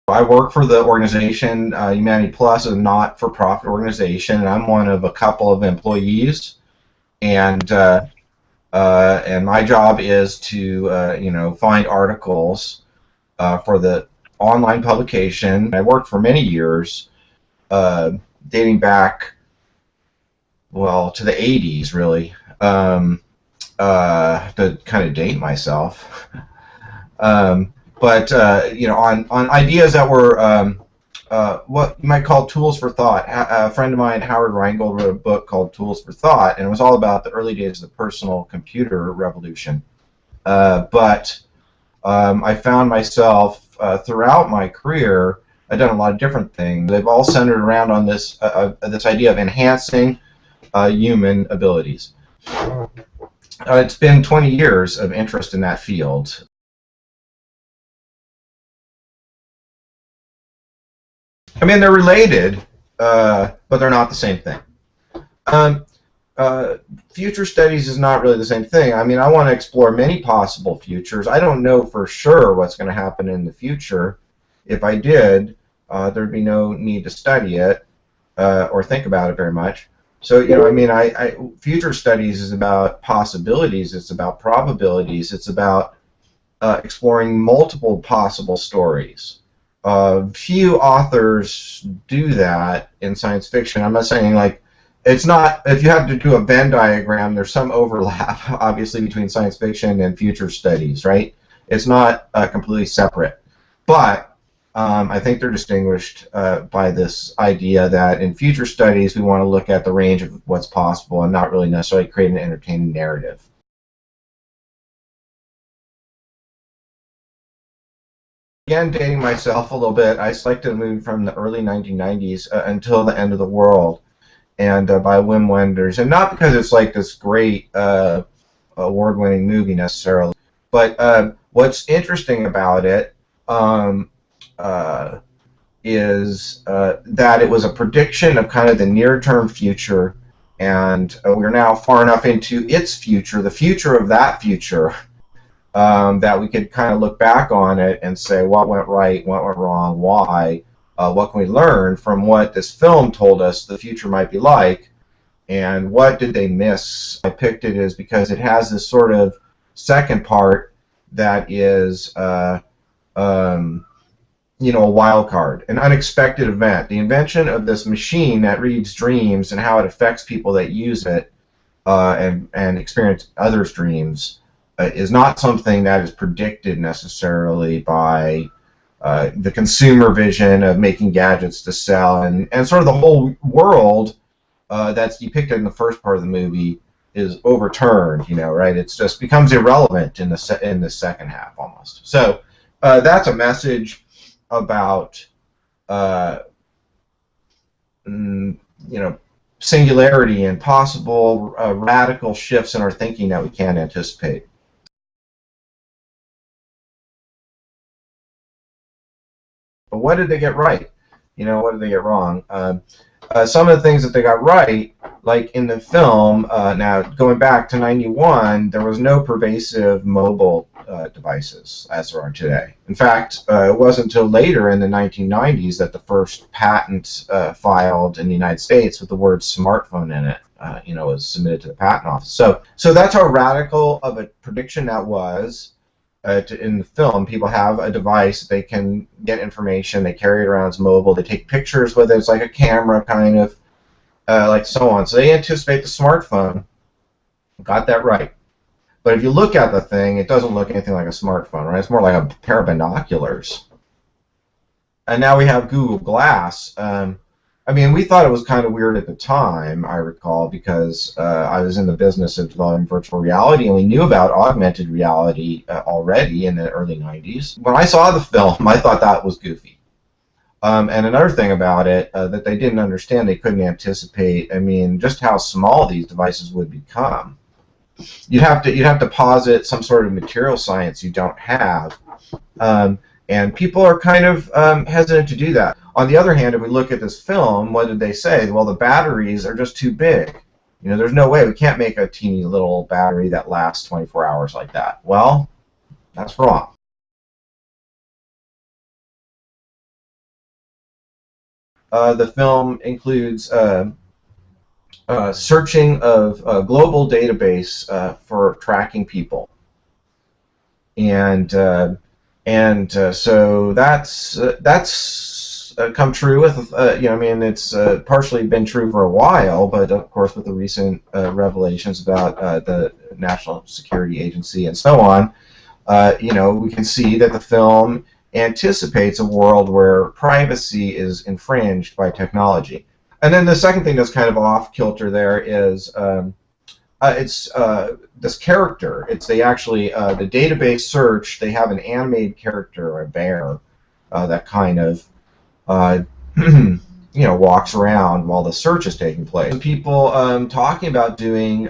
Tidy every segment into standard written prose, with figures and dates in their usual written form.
I work for the organization Humanity Plus, a not-for-profit organization, and I'm one of a couple of employees. And my job is to find articles for the online publication. I worked for many years, uh, dating back, well, to the 80s, really, to kind of date myself. But on ideas that were what you might call tools for thought. A friend of mine, Howard Rheingold, wrote a book called Tools for Thought, and it was all about the early days of the personal computer revolution. But I found myself throughout my career, I've done a lot of different things. They've all centered around on this idea of enhancing human abilities. It's been 20 years of interest in that field. I mean, they're related, but they're not the same thing. Um, uh, Future studies is not really the same thing. I mean, I want to explore many possible futures. I don't know for sure what's going to happen in the future. If I did, there'd be no need to study it or think about it very much. So, I mean, future studies is about possibilities. It's about probabilities. It's about exploring multiple possible stories. Few authors do that in science fiction. I'm not saying like it's not. If you have to do a Venn diagram, there's some overlap, obviously, between science fiction and future studies, right? It's not completely separate, but I think they're distinguished by this idea that in future studies we want to look at the range of what's possible and not really necessarily create an entertaining narrative. Again, dating myself a little bit, I selected a movie from the early 1990s, Until the End of the World, and by Wim Wenders, and not because it's like this great award-winning movie necessarily, but what's interesting about it um, uh, is that it was a prediction of kind of the near-term future, and we're now far enough into its future, the future of that future, that we could kind of look back on it and say what went right, what went wrong, why, what can we learn from what this film told us the future might be like, and what did they miss. I picked it is because it has this sort of second part that is, um, a wild card, an unexpected event, the invention of this machine that reads dreams and how it affects people that use it and experience others' dreams is not something that is predicted necessarily by the consumer vision of making gadgets to sell, and sort of the whole world that's depicted in the first part of the movie is overturned, right? It just becomes irrelevant in the second half almost. So that's a message about uh, mm, you know singularity and possible radical shifts in our thinking that we can't anticipate. But what did they get right? What did they get wrong? Some of the things that they got right, like in the film, now going back to '91, there was no pervasive mobile devices as there are today. In fact, it wasn't until later in the 1990s that the first patent filed in the United States with the word smartphone in it, was submitted to the patent office. So that's how radical of a prediction that was. In the film, people have a device that they can get information. They carry it around as mobile. They take pictures with it. It's like a camera, kind of, like so on. So they anticipate the smartphone. Got that right. But if you look at the thing, it doesn't look anything like a smartphone, right? It's more like a pair of binoculars. And now we have Google Glass. I mean, we thought it was kind of weird at the time, I recall, because I was in the business of developing virtual reality, and we knew about augmented reality already in the early 90s. When I saw the film, I thought that was goofy. And another thing about it that they didn't understand, they couldn't anticipate, I mean, just how small these devices would become. You'd have to posit some sort of material science you don't have. And people are kind of hesitant to do that. On the other hand, if we look at this film, what did they say? Well, the batteries are just too big. There's no way. We can't make a teeny little battery that lasts 24 hours like that. Well, that's wrong. the film includes searching of a global database for tracking people, and so that's come true with I mean, it's partially been true for a while, but of course with the recent revelations about the National Security Agency and so on, we can see that the film anticipates a world where privacy is infringed by technology. And then the second thing that's kind of off kilter there is it's this character. It's the database search. They have an animated character, a bear, that kind of walks around while the search is taking place. People talking about doing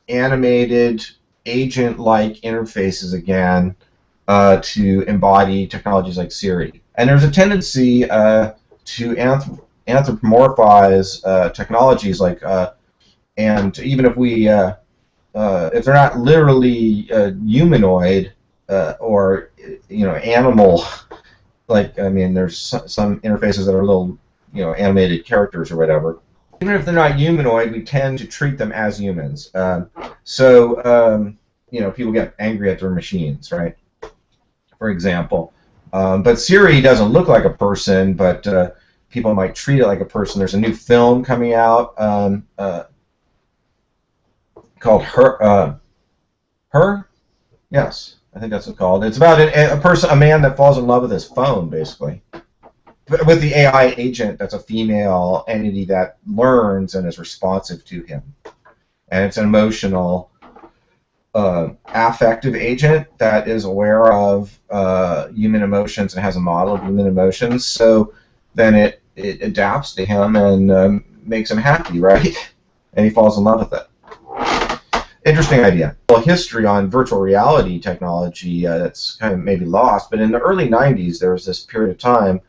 animated agent-like interfaces again to embody technologies like Siri. And there's a tendency to anthropomorphize technologies like, and even if if they're not literally humanoid or animal, like, I mean, there's some interfaces that are little animated characters or whatever. Even if they're not humanoid, we tend to treat them as humans. So people get angry at their machines, right? For example. But Siri doesn't look like a person, but people might treat it like a person. There's a new film coming out called Her. Her? Yes, I think that's what it's called. It's about a man that falls in love with his phone, basically. With the AI agent that's a female entity that learns and is responsive to him. And it's an emotional, affective agent that is aware of human emotions and has a model of human emotions. So then it adapts to him and makes him happy, right? And he falls in love with it. Interesting idea. Well, history on virtual reality technology that's kind of maybe lost, but in the early 90s there was this period of time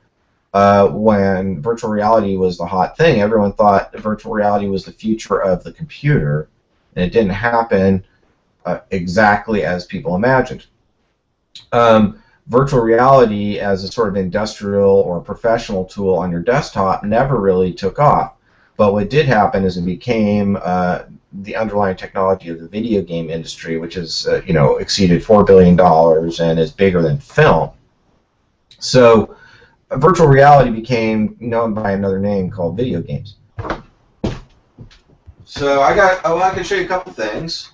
when virtual reality was the hot thing. Everyone thought virtual reality was the future of the computer, and it didn't happen exactly as people imagined. Virtual reality as a sort of industrial or professional tool on your desktop never really took off. But what did happen is it became the underlying technology of the video game industry, which has exceeded $4 billion and is bigger than film. So virtual reality became known by another name called video games. So I can show you a couple things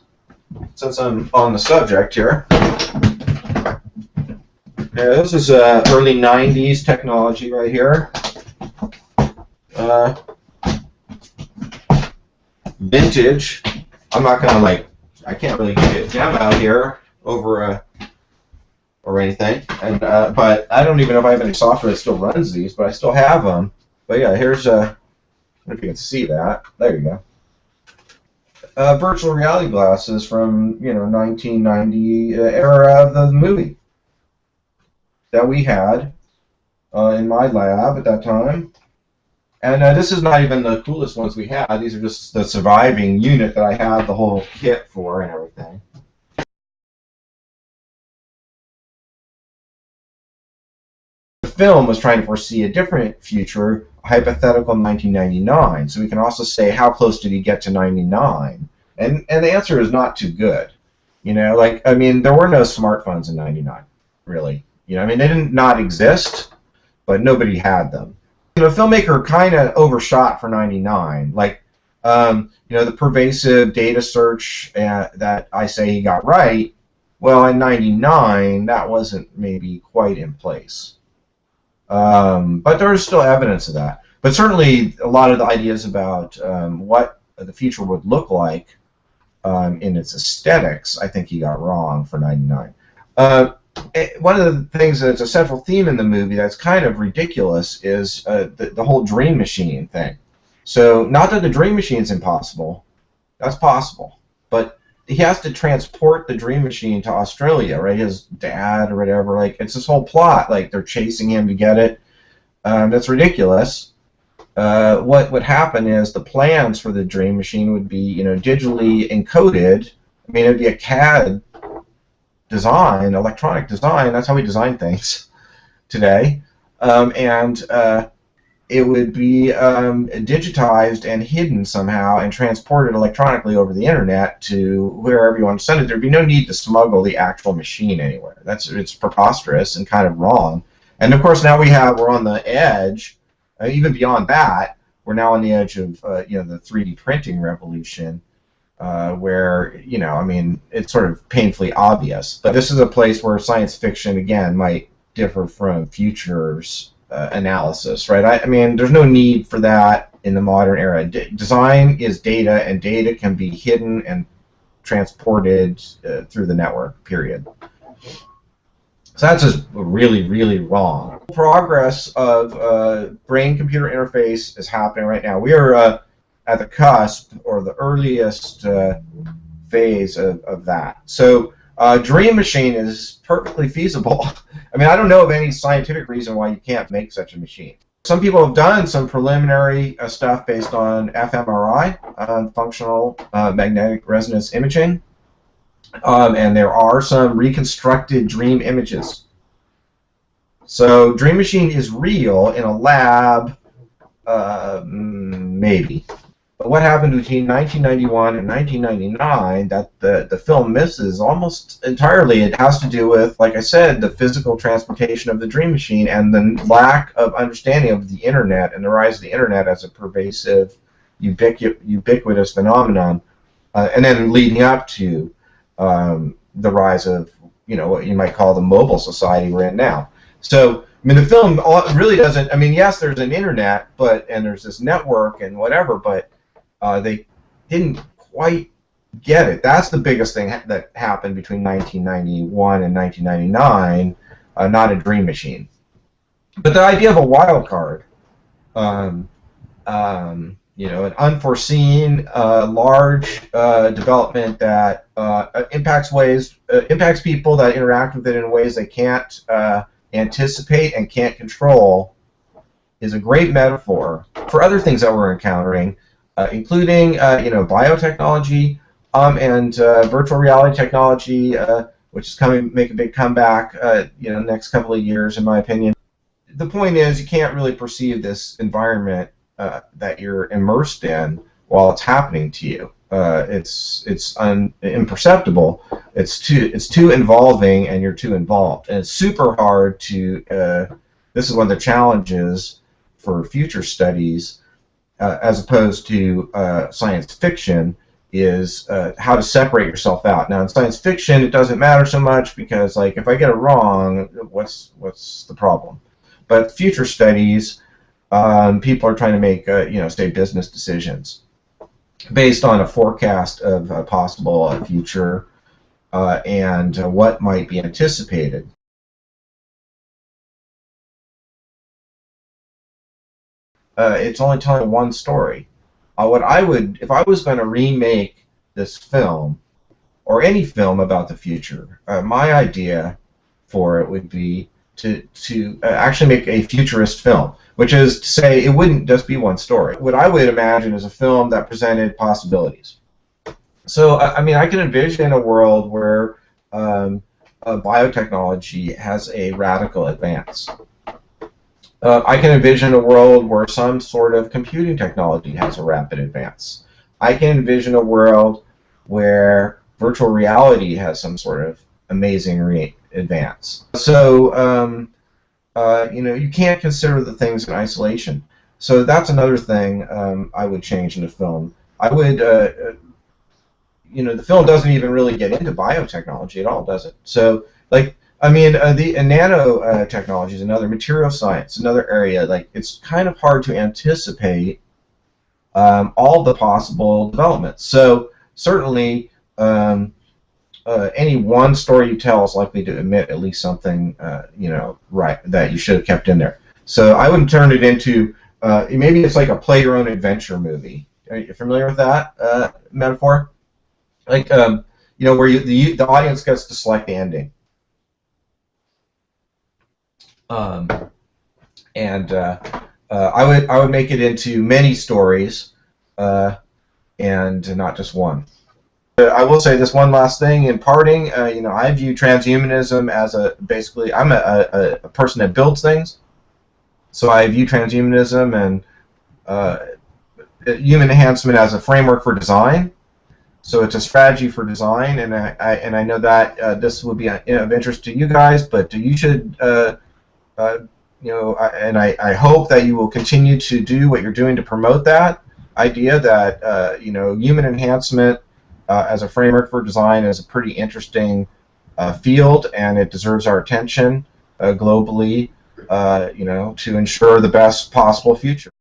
since I'm on the subject here. This is early 90s technology right here. Vintage. I'm not gonna I can't really give you a demo here over or anything, and but I don't even know if I have any software that still runs these, but I still have them. But yeah, here's I don't know if you can see that. There you go. Virtual reality glasses from 1990 era of the movie that we had in my lab at that time. And this is not even the coolest ones we had. These are just the surviving unit that I had the whole kit for and everything. The film was trying to foresee a different future, a hypothetical 1999. So we can also say, how close did he get to 99? And the answer is not too good. I mean, there were no smartphones in 99, really. I mean, they didn't not exist, but nobody had them. The filmmaker kind of overshot for 99. The pervasive data search that I say he got right, well, in 99, that wasn't maybe quite in place. But there is still evidence of that. But certainly, a lot of the ideas about what the future would look like in its aesthetics, I think he got wrong for 99. One of the things that's a central theme in the movie that's kind of ridiculous is the whole dream machine thing. So, not that the dream machine is impossible. That's possible. But he has to transport the dream machine to Australia, right? His dad or whatever. It's this whole plot. They're chasing him to get it. That's ridiculous. What would happen is the plans for the dream machine would be, digitally encoded. I mean, it would be a CAD design, electronic design. That's how we design things today. it would be digitized and hidden somehow and transported electronically over the internet to wherever you want to send it. There'd be no need to smuggle the actual machine anywhere. It's preposterous and kind of wrong. And of course, now we're on the edge. Even beyond that, we're now on the edge of the 3D printing revolution, where I mean, it's sort of painfully obvious. But this is a place where science fiction again might differ from futures analysis, right? I mean, there's no need for that in the modern era. Design is data, and data can be hidden and transported through the network, period. So that's just really, really wrong. Progress of brain-computer interface is happening right now. We are at the cusp, or the earliest phase of that. So Dream Machine is perfectly feasible. I mean, I don't know of any scientific reason why you can't make such a machine. Some people have done some preliminary stuff based on fMRI, functional magnetic resonance imaging, and there are some reconstructed dream images. So Dream Machine is real in a lab, maybe. But what happened between 1991 and 1999 that the film misses almost entirely? It has to do with, like I said, the physical transportation of the Dream Machine and the lack of understanding of the internet and the rise of the internet as a pervasive, ubiquitous phenomenon, and then leading up to the rise of what you might call the mobile society we're in now. So I mean, the film really doesn't. I mean, yes, there's an internet, and there's this network and whatever, but they didn't quite get it. That's the biggest thing that happened between 1991 and 1999, not a dream machine. But the idea of a wild card, an unforeseen, large development that impacts people that interact with it in ways they can't anticipate and can't control, is a great metaphor for other things that we're encountering. Including biotechnology and virtual reality technology, which is make a big comeback next couple of years, in my opinion. The point is, you can't really perceive this environment that you're immersed in while it's happening to you. It's imperceptible. It's too involving, and you're too involved, and it's super hard to. This is one of the challenges for future studies. As opposed to science fiction, is how to separate yourself out. Now, in science fiction, it doesn't matter so much because, like, if I get it wrong, what's the problem? But future studies, people are trying to make say business decisions based on a forecast of a possible future and what might be anticipated. It's only telling one story. If I was going to remake this film, or any film about the future, my idea for it would be to actually make a futurist film, which is to say it wouldn't just be one story. What I would imagine is a film that presented possibilities. So, I mean, I can envision a world where biotechnology has a radical advance. I can envision a world where some sort of computing technology has a rapid advance. I can envision a world where virtual reality has some sort of amazing advance. So, you can't consider the things in isolation. So that's another thing I would change in the film. I would, the film doesn't even really get into biotechnology at all, does it? So, like, I mean, the nanotechnology is another, material science, another area. Like, it's kind of hard to anticipate all the possible developments. So certainly, any one story you tell is likely to omit at least something, right, that you should have kept in there. So I would turn it into maybe it's like a play-your-own-adventure movie. Are you familiar with that metaphor? Like, where the audience gets to select the ending. I would make it into many stories, and not just one. I will say this one last thing in parting. I view transhumanism as basically I'm a person that builds things. So I view transhumanism and human enhancement as a framework for design. So it's a strategy for design, and I know that this would be of interest to you guys, but you should and I hope that you will continue to do what you're doing to promote that idea that human enhancement as a framework for design is a pretty interesting field, and it deserves our attention globally, to ensure the best possible future.